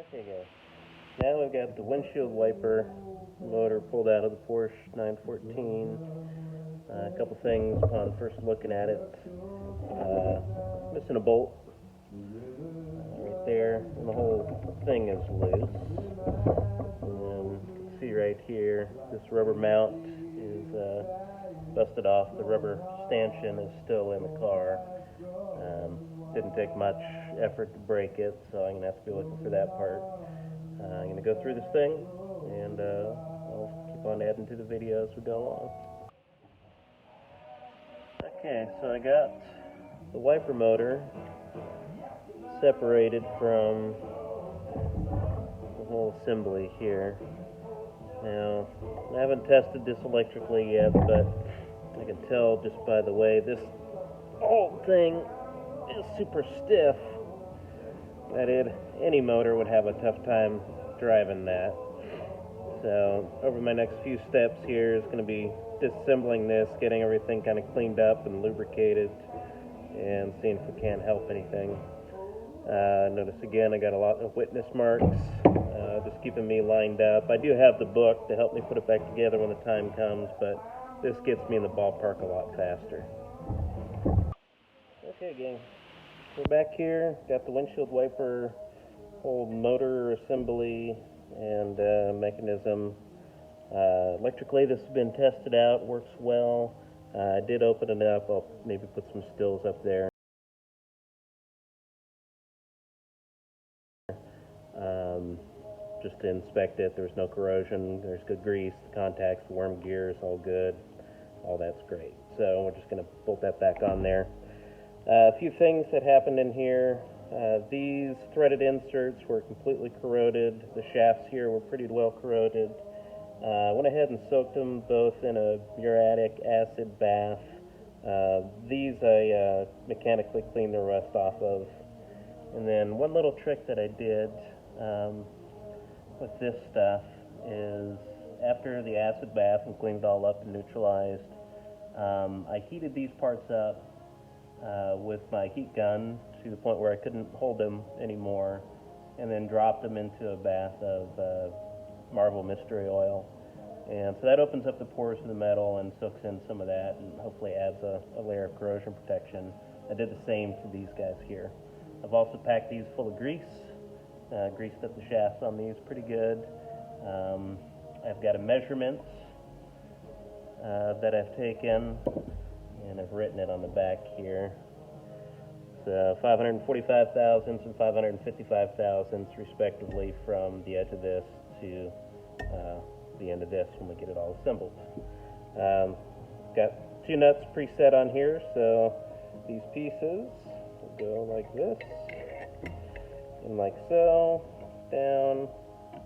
Okay guys, now we've got the windshield wiper motor pulled out of the Porsche 914. A couple things upon first looking at it. Missing a bolt right there, and the whole thing is loose. And you can see right here, this rubber mount is busted off. The rubber stanchion is still in the car. Didn't take much effort to break it, so I'm going to have to be looking for that part. I'm going to go through this thing, and I'll keep on adding to the video as we go along. Okay, so I got the wiper motor separated from the whole assembly here. Now, I haven't tested this electrically yet, but I can tell just by the way this whole thing is super stiff that any motor would have a tough time driving that. So over my next few steps here is going to be disassembling this, getting everything kind of cleaned up and lubricated, and seeing if we can't help anything. Notice again I got a lot of witness marks, just keeping me lined up. I do have the book to help me put it back together when the time comes, but this gets me in the ballpark a lot faster. Okay gang, we're back here, got the windshield wiper whole motor assembly and mechanism. Electrically this has been tested out, works well. I did open it up, I'll maybe put some stills up there. Just to inspect it, there's no corrosion, there's good grease, the contacts, the worm gears, all good, all that's great. So we're just going to bolt that back on there. A few things that happened in here. These threaded inserts were completely corroded. The shafts here were pretty well corroded. I went ahead and soaked them both in a muriatic acid bath. These I mechanically cleaned the rust off of. And then one little trick that I did with this stuff is after the acid bath and cleaned it all up and neutralized, I heated these parts up with my heat gun to the point where I couldn't hold them anymore, and then dropped them into a bath of Marvel Mystery Oil. And so that opens up the pores of the metal and soaks in some of that and hopefully adds a layer of corrosion protection. I did the same to these guys here. I've also packed these full of grease, greased up the shafts on these pretty good. I've got a measurements that I've taken, and I've written it on the back here. So 545 thousandths and 555 thousandths respectively from the edge of this to the end of this when we get it all assembled. Got two nuts preset on here, so these pieces will go like this and like so, down.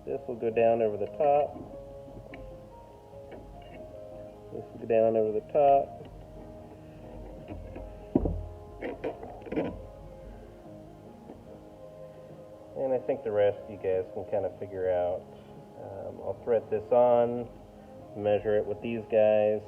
This will go down over the top. This will go down over the top. And I think the rest you guys can kind of figure out. I'll thread this on, measure it with these guys,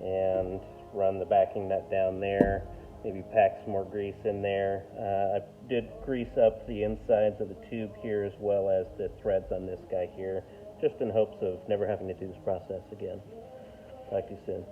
and run the backing nut down there. Maybe pack some more grease in there. I did grease up the insides of the tube here as well as the threads on this guy here, just in hopes of never having to do this process again. Talk to you soon.